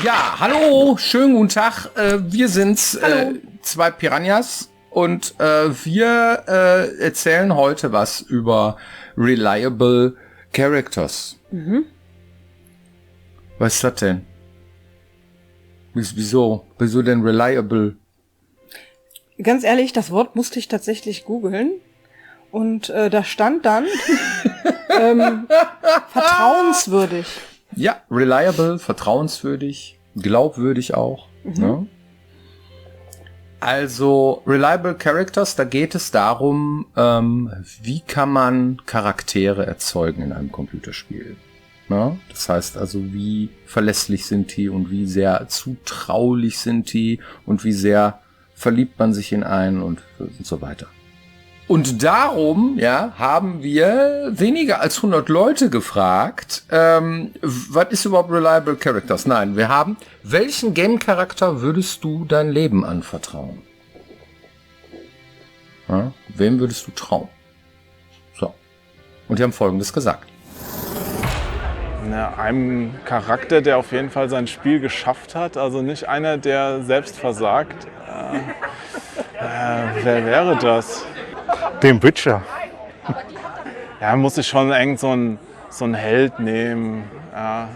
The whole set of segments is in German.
Ja, hallo, schönen guten Tag. Wir sind zwei Piranhas und wir erzählen heute was über Reliable Characters. Mhm. Was ist das denn? Wieso? Wieso denn reliable? Ganz ehrlich, das Wort musste ich tatsächlich googeln. Und da stand dann vertrauenswürdig. Ja, reliable, vertrauenswürdig, glaubwürdig auch. Mhm. Ne? Also, reliable Characters, da geht es darum, wie kann man Charaktere erzeugen in einem Computerspiel. Ne? Das heißt also, wie verlässlich sind die und wie sehr zutraulich sind die und wie sehr verliebt man sich in einen und so weiter. Und darum, ja, haben wir weniger als 100 Leute gefragt, was ist überhaupt Reliable Characters? Nein, wir haben, welchen Game-Charakter würdest du dein Leben anvertrauen? Ja, wem würdest du trauen? So. Und die haben Folgendes gesagt. Na, einem Charakter, der auf jeden Fall sein Spiel geschafft hat, also nicht einer, der selbst versagt. Wer wäre das? Den Witcher. Ja, muss ich schon irgend so einen Held nehmen. Ja,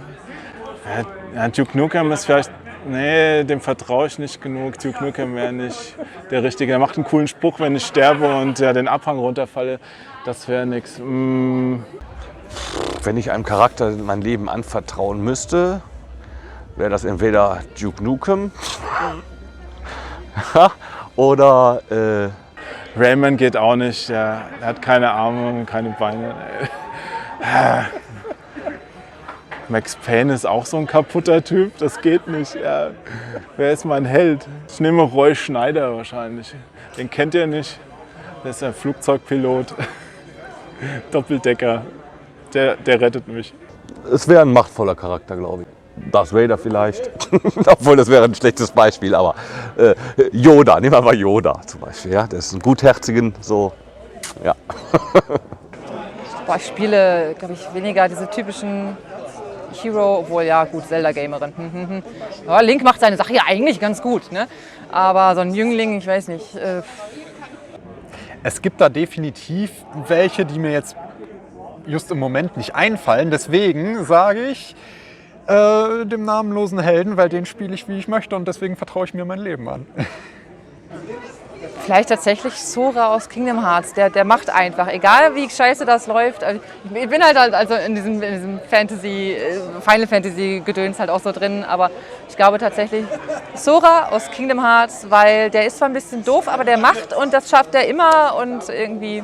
Duke Nukem ist vielleicht... Nee, dem vertraue ich nicht genug. Duke Nukem wäre nicht der Richtige. Der macht einen coolen Spruch, wenn ich sterbe und den Abhang runterfalle. Das wäre nix. Wenn ich einem Charakter mein Leben anvertrauen müsste, wäre das entweder Duke Nukem oder... Rayman geht auch nicht, er hat keine Arme, keine Beine. Max Payne ist auch so ein kaputter Typ, das geht nicht. Ja. Wer ist mein Held? Ich nehme Roy Schneider wahrscheinlich. Den kennt ihr nicht. Der ist ein Flugzeugpilot. Doppeldecker. Der rettet mich. Es wäre ein machtvoller Charakter, glaube ich. Darth Vader vielleicht. Obwohl, das wäre ein schlechtes Beispiel, aber Yoda, nehmen wir mal Yoda zum Beispiel. Ja? Der ist ein gutherzigen, so, ja. Boah, ich spiele, glaube ich, weniger diese typischen Hero, obwohl, ja gut, Zelda-Gamerin. Ja, Link macht seine Sache ja eigentlich ganz gut, ne? Aber so ein Jüngling, ich weiß nicht. Es gibt da definitiv welche, die mir jetzt just im Moment nicht einfallen. Deswegen sage ich dem namenlosen Helden, weil den spiele ich, wie ich möchte und deswegen vertraue ich mir mein Leben an. Vielleicht tatsächlich Sora aus Kingdom Hearts, der macht einfach, egal wie scheiße das läuft. Ich bin halt also in diesem Fantasy, Final Fantasy Gedöns halt auch so drin, aber ich glaube tatsächlich Sora aus Kingdom Hearts, weil der ist zwar ein bisschen doof, aber der macht und das schafft er immer und irgendwie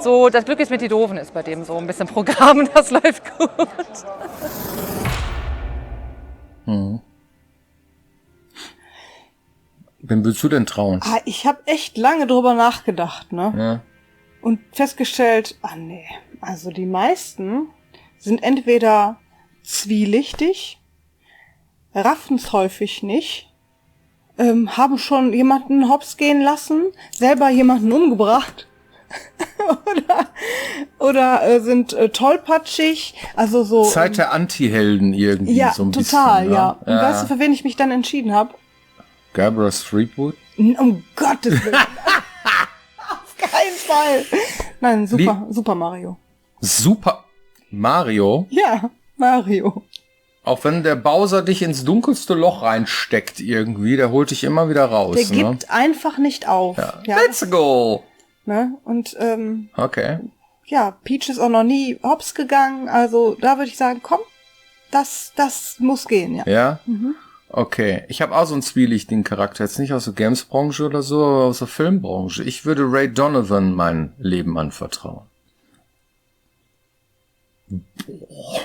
so, das Glück ist mit die Doofen ist bei dem so ein bisschen Programm, das läuft gut. Wem willst du denn trauen? Ich habe echt lange drüber nachgedacht, ne? Ja. Und festgestellt, nee. Also die meisten sind entweder zwielichtig, raffen's häufig nicht, haben schon jemanden hops gehen lassen, selber jemanden umgebracht. oder sind tollpatschig, also so... Zeit der Anti-Helden irgendwie ja, so ein total, bisschen. Ja. Und weißt du, für wen ich mich dann entschieden habe? Gabrus Threepwood? Um Gottes Willen. Auf keinen Fall. Nein, Super Mario. Super Mario? Ja, Mario. Auch wenn der Bowser dich ins dunkelste Loch reinsteckt irgendwie, der holt dich immer wieder raus. Der gibt einfach nicht auf. Ja. Let's go! Ne? Und okay. Ja, Peach ist auch noch nie hops gegangen, also da würde ich sagen, komm, das muss gehen, ja. Ja? Mhm. Okay, ich habe auch so einen zwielichtigen Charakter, jetzt nicht aus der Games-Branche oder so, aber aus der Filmbranche. Ich würde Ray Donovan mein Leben anvertrauen. Boah,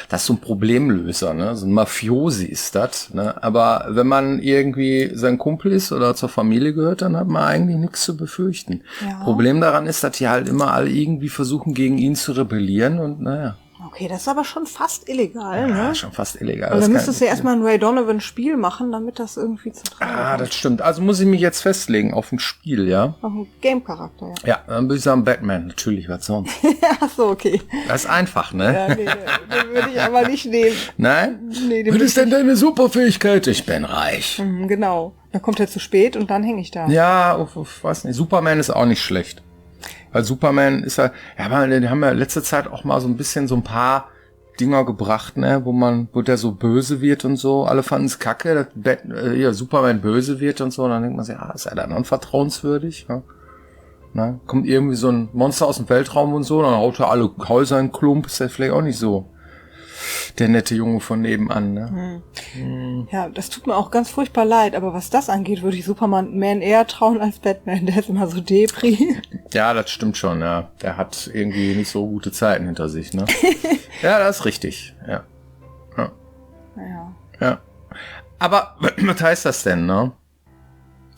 das ist so ein Problemlöser, ne? So ein Mafiosi ist das, ne? Aber wenn man irgendwie sein Kumpel ist oder zur Familie gehört, dann hat man eigentlich nichts zu befürchten. Ja. Problem daran ist, dass die halt immer alle irgendwie versuchen, gegen ihn zu rebellieren und naja. Okay, das ist aber schon fast illegal, Ja, ne? schon fast illegal. Und Das dann kann- müsstest du ja erstmal ein Ray Donovan-Spiel machen, damit das irgendwie zentral Ah, das stimmt. Also muss ich mich jetzt festlegen auf ein Spiel, ja? Auf einen Game-Charakter, ja. Ja, dann würde ich sagen Batman. Natürlich, was sonst? Ach so, okay. Das ist einfach, ne? Ja, nee, den würde ich aber nicht nehmen. Nein? Nee, den Was würde ist denn deine Superfähigkeit? Ich bin reich. Genau. Dann kommt er zu spät und dann hänge ich da. Ja, weiß nicht. Superman ist auch nicht schlecht. Weil Superman ist ja aber die haben ja letzte Zeit auch mal so ein bisschen so ein paar Dinger gebracht, ne, wo der so böse wird und so. Alle fanden es kacke, dass Superman böse wird und so. Und dann denkt man sich, ist er dann unvertrauenswürdig? Ja? Na, kommt irgendwie so ein Monster aus dem Weltraum und so, dann haut er alle Häuser in Klump, ist er vielleicht auch nicht so der nette Junge von nebenan, ne? Ja, das tut mir auch ganz furchtbar leid, aber was das angeht, würde ich Superman eher trauen als Batman. Der ist immer so Depri. Ja, das stimmt schon, ja. Der hat irgendwie nicht so gute Zeiten hinter sich, ne? Ja, das ist richtig, ja. Ja. Ja. Aber was heißt das denn, ne?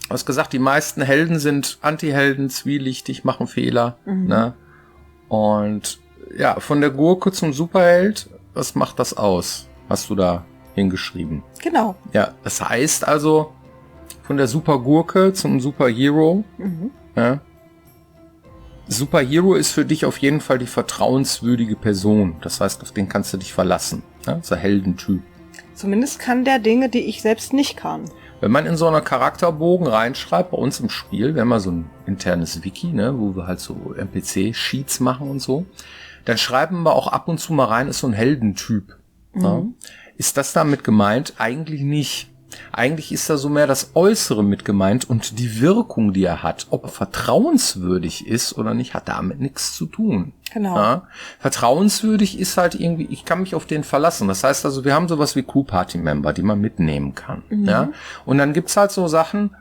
Du hast gesagt, die meisten Helden sind Anti-Helden, zwielichtig, machen Fehler, ne? Und ja, von der Gurke zum Superheld, was macht das aus? Hast du da hingeschrieben? Genau. Ja, das heißt also, von der Supergurke zum Superhero, ja? Superhero ist für dich auf jeden Fall die vertrauenswürdige Person. Das heißt, auf den kannst du dich verlassen. Ja? Das ist ein Heldentyp. Zumindest kann der Dinge, die ich selbst nicht kann. Wenn man in so einer Charakterbogen reinschreibt, bei uns im Spiel, wir haben ja so ein internes Wiki, ne, wo wir halt so NPC-Sheets machen und so, dann schreiben wir auch ab und zu mal rein, ist so ein Heldentyp. Ja? Ist das damit gemeint? Eigentlich nicht. Eigentlich ist da so mehr das Äußere mit gemeint und die Wirkung, die er hat, ob er vertrauenswürdig ist oder nicht, hat damit nichts zu tun. Genau. Ja? Vertrauenswürdig ist halt irgendwie, ich kann mich auf den verlassen. Das heißt also, wir haben sowas wie Crew-Party-Member, die man mitnehmen kann. Ja? Und dann gibt's halt so Sachen,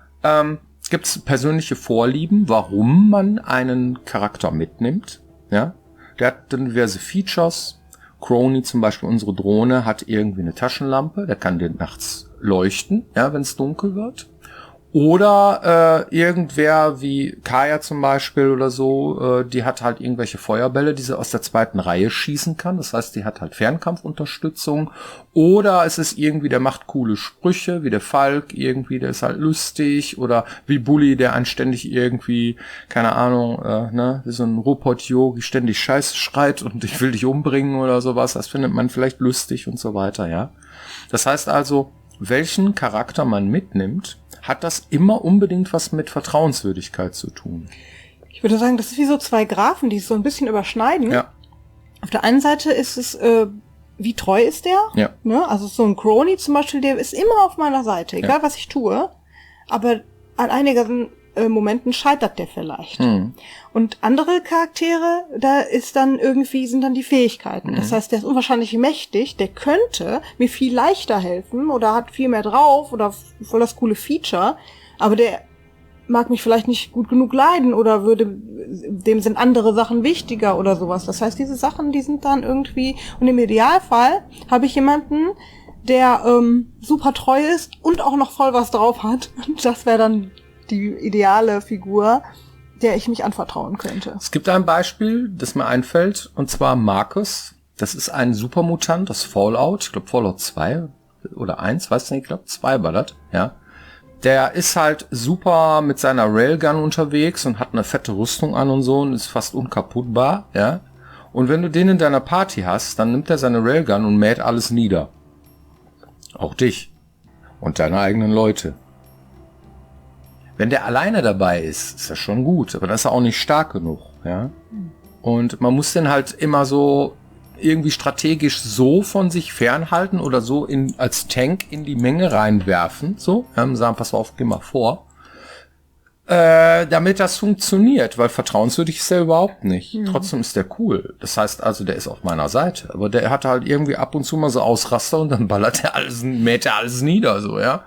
gibt's persönliche Vorlieben, warum man einen Charakter mitnimmt. Ja? Der hat dann diverse Features. Crony zum Beispiel, unsere Drohne, hat irgendwie eine Taschenlampe, der kann den nachts leuchten, ja, wenn es dunkel wird. Oder irgendwer wie Kaya zum Beispiel oder so, die hat halt irgendwelche Feuerbälle, die sie aus der zweiten Reihe schießen kann. Das heißt, die hat halt Fernkampfunterstützung. Oder es ist irgendwie, der macht coole Sprüche, wie der Falk irgendwie, der ist halt lustig. Oder wie Bully, der einen ständig irgendwie, keine Ahnung, wie so ein Robot-Yogi ständig Scheiße schreit und ich will dich umbringen oder sowas. Das findet man vielleicht lustig und so weiter, ja. Das heißt also, welchen Charakter man mitnimmt, hat das immer unbedingt was mit Vertrauenswürdigkeit zu tun. Ich würde sagen, das ist wie so zwei Graphen, die sich so ein bisschen überschneiden. Ja. Auf der einen Seite ist es, wie treu ist der? Ja. Ne? Also so ein Crony zum Beispiel, der ist immer auf meiner Seite, egal was ich tue. Aber an einigen Momenten scheitert der vielleicht. Und andere Charaktere, da ist dann irgendwie, sind dann die Fähigkeiten. Das heißt, der ist unwahrscheinlich mächtig, der könnte mir viel leichter helfen oder hat viel mehr drauf oder voll das coole Feature, aber der mag mich vielleicht nicht gut genug leiden oder dem sind andere Sachen wichtiger oder sowas. Das heißt, diese Sachen, die sind dann irgendwie, und im Idealfall habe ich jemanden, der super treu ist und auch noch voll was drauf hat. Und das wäre dann die ideale Figur, der ich mich anvertrauen könnte. Es gibt ein Beispiel, das mir einfällt, und zwar Marcus. Das ist ein Supermutant, das Fallout, ich glaube Fallout 2 oder 1, weiß nicht, ich glaube 2 war das, ja. Der ist halt super mit seiner Railgun unterwegs und hat eine fette Rüstung an und so und ist fast unkaputtbar, ja. Und wenn du den in deiner Party hast, dann nimmt er seine Railgun und mäht alles nieder. Auch dich. Und deine eigenen Leute. Wenn der alleine dabei ist, ist das schon gut, aber das ist auch nicht stark genug, ja. Und man muss den halt immer so irgendwie strategisch so von sich fernhalten oder so als Tank in die Menge reinwerfen, so, sagen, pass auf, geh mal vor, damit das funktioniert, weil vertrauenswürdig ist er überhaupt nicht. Trotzdem ist der cool. Das heißt also, der ist auf meiner Seite, aber der hat halt irgendwie ab und zu mal so Ausraster und dann mäht er alles nieder, so, ja.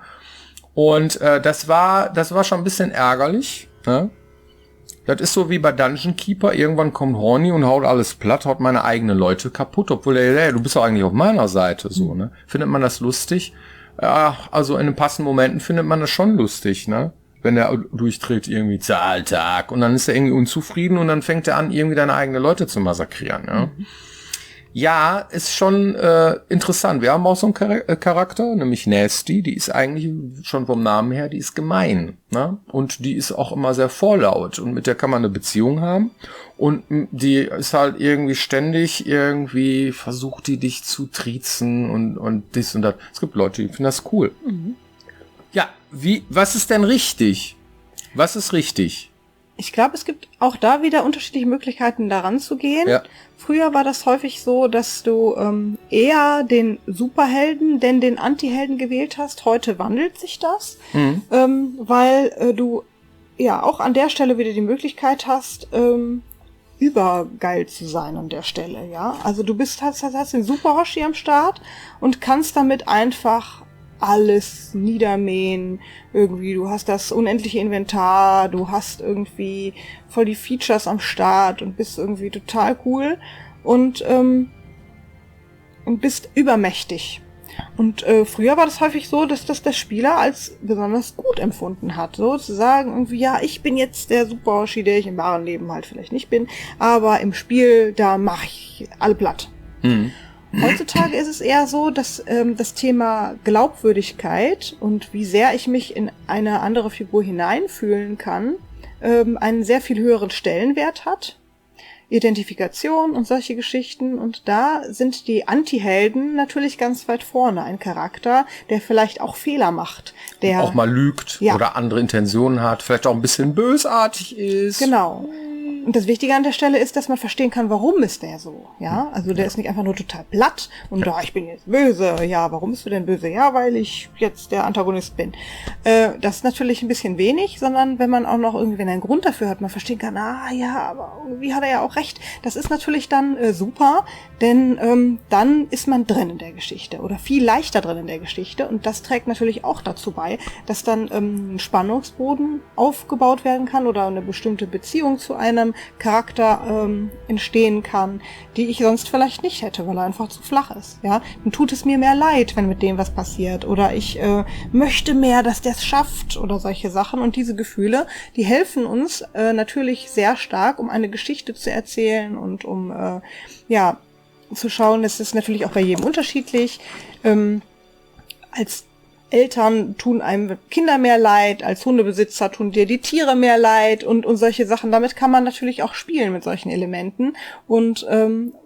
Und das war schon ein bisschen ärgerlich. Ne? Das ist so wie bei Dungeon Keeper. Irgendwann kommt Horny und haut alles platt, haut meine eigenen Leute kaputt, obwohl du bist doch eigentlich auf meiner Seite. So, ne? Findet man das lustig? Ja, also in den passenden Momenten findet man das schon lustig, ne? Wenn der durchdreht irgendwie Zahltag und dann ist er irgendwie unzufrieden und dann fängt er an, irgendwie deine eigenen Leute zu massakrieren. Ja? Ja, ist schon interessant. Wir haben auch so einen Charakter, nämlich Nasty. Die ist eigentlich schon vom Namen her, die ist gemein. Ne? Und die ist auch immer sehr vorlaut. Und mit der kann man eine Beziehung haben. Und die ist halt irgendwie ständig versucht die dich zu triezen und dies und das. Es gibt Leute, die finden das cool. Mhm. Ja, was ist denn richtig? Was ist richtig? Ich glaube, es gibt auch da wieder unterschiedliche Möglichkeiten, daran zu gehen. Ja. Früher war das häufig so, dass du eher den Superhelden, denn den Antihelden gewählt hast. Heute wandelt sich das, weil du ja auch an der Stelle wieder die Möglichkeit hast, übergeil zu sein an der Stelle. Ja, also du hast den Super Hoshi am Start und kannst damit einfach alles niedermähen, irgendwie, du hast das unendliche Inventar, du hast irgendwie voll die Features am Start und bist irgendwie total cool und bist übermächtig. Und früher war das häufig so, dass das der Spieler als besonders gut empfunden hat, so zu sagen, irgendwie, ja, ich bin jetzt der Super Hoshi, der ich im wahren Leben halt vielleicht nicht bin, aber im Spiel, da mache ich alle platt. Mhm. Heutzutage ist es eher so, dass das Thema Glaubwürdigkeit und wie sehr ich mich in eine andere Figur hineinfühlen kann, einen sehr viel höheren Stellenwert hat. Identifikation und solche Geschichten. Und da sind die Antihelden natürlich ganz weit vorne. Ein Charakter, der vielleicht auch Fehler macht. Der auch mal lügt oder andere Intentionen hat, vielleicht auch ein bisschen bösartig ist. Genau. Und das Wichtige an der Stelle ist, dass man verstehen kann, warum ist der so, ja? Also der ist nicht einfach nur total platt und ich bin jetzt böse. Ja, warum bist du denn böse? Ja, weil ich jetzt der Antagonist bin. Das ist natürlich ein bisschen wenig, sondern wenn man auch noch irgendwie einen Grund dafür hat, man verstehen kann, aber irgendwie hat er ja auch recht. Das ist natürlich dann super, denn dann ist man drin in der Geschichte oder viel leichter drin in der Geschichte und das trägt natürlich auch dazu bei, dass dann ein Spannungsboden aufgebaut werden kann oder eine bestimmte Beziehung zu einem Charakter entstehen kann, die ich sonst vielleicht nicht hätte, weil er einfach zu flach ist. Ja, dann tut es mir mehr leid, wenn mit dem was passiert, oder ich möchte mehr, dass der es schafft oder solche Sachen. Und diese Gefühle, die helfen uns natürlich sehr stark, um eine Geschichte zu erzählen und um zu schauen. Das ist natürlich auch bei jedem unterschiedlich. Als Eltern tun einem Kinder mehr leid, als Hundebesitzer tun dir die Tiere mehr leid und solche Sachen. Damit kann man natürlich auch spielen mit solchen Elementen und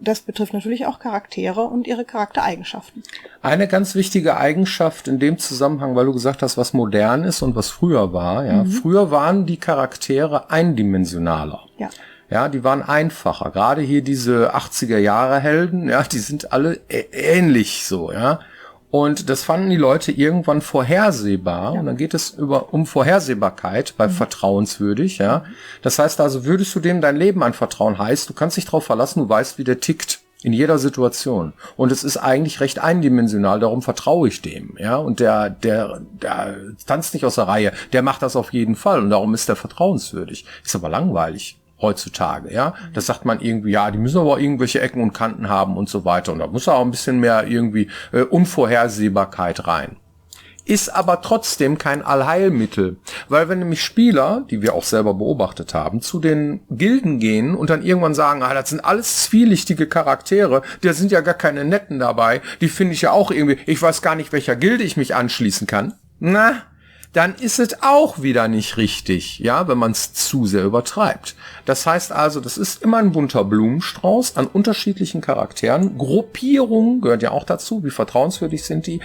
das betrifft natürlich auch Charaktere und ihre Charaktereigenschaften. Eine ganz wichtige Eigenschaft in dem Zusammenhang, weil du gesagt hast, was modern ist und was früher war. Ja, früher waren die Charaktere eindimensionaler. Ja. Ja, die waren einfacher. Gerade hier diese 80er-Jahre-Helden, ja, die sind alle ähnlich so, ja. Und das fanden die Leute irgendwann vorhersehbar. Ja. Und dann geht es um Vorhersehbarkeit bei vertrauenswürdig, ja. Das heißt also, würdest du dem dein Leben anvertrauen, heißt, du kannst dich darauf verlassen, du weißt, wie der tickt. In jeder Situation. Und es ist eigentlich recht eindimensional, darum vertraue ich dem, ja. Und der tanzt nicht aus der Reihe, der macht das auf jeden Fall und darum ist der vertrauenswürdig. Ist aber langweilig heutzutage, ja. Das sagt man irgendwie, ja, die müssen aber irgendwelche Ecken und Kanten haben und so weiter. Und da muss auch ein bisschen mehr irgendwie Unvorhersehbarkeit rein. Ist aber trotzdem kein Allheilmittel. Weil wenn nämlich Spieler, die wir auch selber beobachtet haben, zu den Gilden gehen und dann irgendwann sagen, das sind alles zwielichtige Charaktere, da sind ja gar keine Netten dabei, die finde ich ja auch irgendwie, ich weiß gar nicht, welcher Gilde ich mich anschließen kann. Dann ist es auch wieder nicht richtig, ja, wenn man es zu sehr übertreibt. Das heißt also, das ist immer ein bunter Blumenstrauß an unterschiedlichen Charakteren. Gruppierungen gehört ja auch dazu, wie vertrauenswürdig sind die,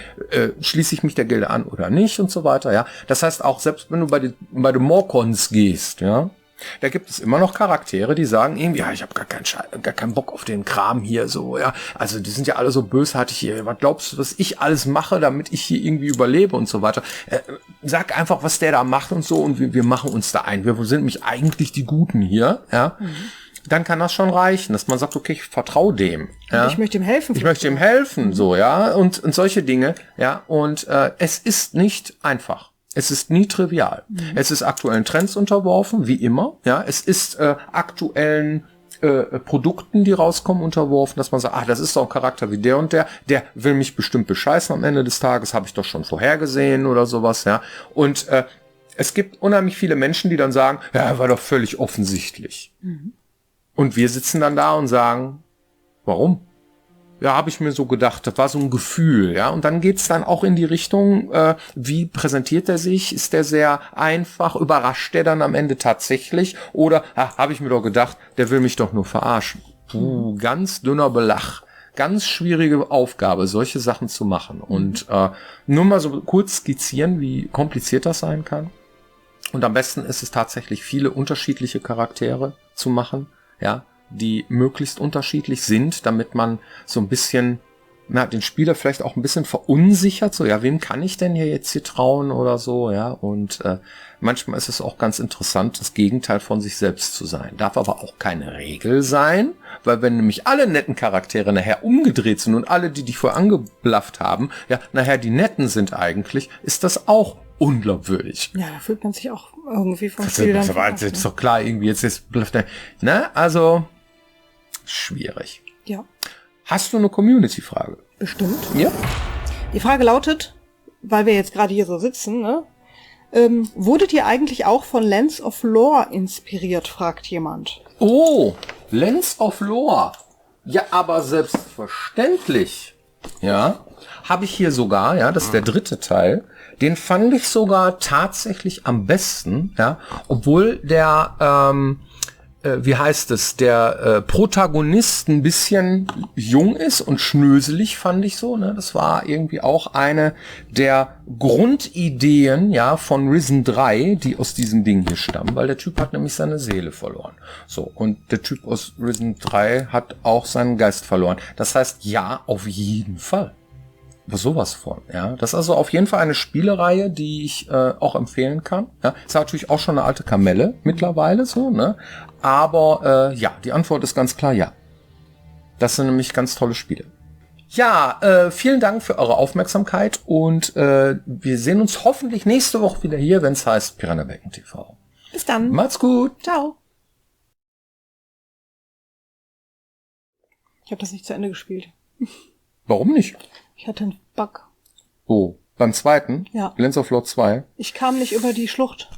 schließe ich mich der Gilde an oder nicht und so weiter, ja. Das heißt auch, selbst wenn du bei den Morcons gehst, ja, da gibt es immer noch Charaktere, die sagen irgendwie, ja, ich habe gar keinen Bock auf den Kram hier, so, ja. Also die sind ja alle so bösartig hier. Was glaubst du, was ich alles mache, damit ich hier irgendwie überlebe und so weiter? Sag einfach, was der da macht und so und wir machen uns da ein. Wir sind nämlich eigentlich die Guten hier, ja. Dann kann das schon reichen, dass man sagt, okay, ich vertraue dem. Ja? Ich möchte ihm helfen. Ich möchte ihm helfen, so, ja. Und solche Dinge, ja. Und es ist nicht einfach. Es ist nie trivial. Es ist aktuellen Trends unterworfen, wie immer. Ja, es ist aktuellen Produkten, die rauskommen, unterworfen, dass man sagt, das ist doch ein Charakter wie der und der will mich bestimmt bescheißen am Ende des Tages, habe ich doch schon vorhergesehen oder sowas. Ja, und es gibt unheimlich viele Menschen, die dann sagen, ja, war doch völlig offensichtlich. Und wir sitzen dann da und sagen, warum? ja, habe ich mir so gedacht, das war so ein Gefühl, ja. Und dann geht's dann auch in die Richtung, wie präsentiert er sich? Ist der sehr einfach? Überrascht der dann am Ende tatsächlich? Oder habe ich mir doch gedacht, der will mich doch nur verarschen. Ganz dünner Belach. Ganz schwierige Aufgabe, solche Sachen zu machen. Und nur mal so kurz skizzieren, wie kompliziert das sein kann. Und am besten ist es tatsächlich, viele unterschiedliche Charaktere zu machen, ja, die möglichst unterschiedlich sind, damit man so ein bisschen, den Spieler vielleicht auch ein bisschen verunsichert, so, ja, wem kann ich denn jetzt hier trauen oder so, ja, und manchmal ist es auch ganz interessant, das Gegenteil von sich selbst zu sein. Darf aber auch keine Regel sein, weil wenn nämlich alle netten Charaktere nachher umgedreht sind und alle, die dich vorher angeblafft haben, ja, nachher die Netten sind eigentlich, ist das auch unglaubwürdig. Ja, da fühlt man sich auch irgendwie vom Spiel dann Das ist doch klar, irgendwie jetzt blafft er, ne, also schwierig. Ja. Hast du eine Community-Frage? Bestimmt. Ja. Die Frage lautet, weil wir jetzt gerade hier so sitzen, ne? Wurdet ihr eigentlich auch von Lens of Lore inspiriert, fragt jemand. Oh, Lens of Lore. Ja, aber selbstverständlich. Ja, habe ich hier sogar, ja, das ist der 3. Teil. Den fand ich sogar tatsächlich am besten, ja, obwohl der, wie heißt es, der Protagonist ein bisschen jung ist und schnöselig, fand ich so, ne? Das war irgendwie auch eine der Grundideen, ja, von Risen 3, die aus diesem Ding hier stammen, weil der Typ hat nämlich seine Seele verloren. So, und der Typ aus Risen 3 hat auch seinen Geist verloren. Das heißt, ja, auf jeden Fall. Aber sowas von, ja. Das ist also auf jeden Fall eine Spielereihe, die ich auch empfehlen kann. Ja, ist natürlich auch schon eine alte Kamelle mittlerweile so, ne? Aber ja, die Antwort ist ganz klar ja. Das sind nämlich ganz tolle Spiele. Ja, vielen Dank für eure Aufmerksamkeit und wir sehen uns hoffentlich nächste Woche wieder hier, wenn es heißt Piranha Byton TV. Bis dann. Macht's gut. Ciao. Ich habe das nicht zu Ende gespielt. Warum nicht? Ich hatte einen Bug. Oh, beim zweiten? Ja. Lens of Lore 2? Ich kam nicht über die Schlucht.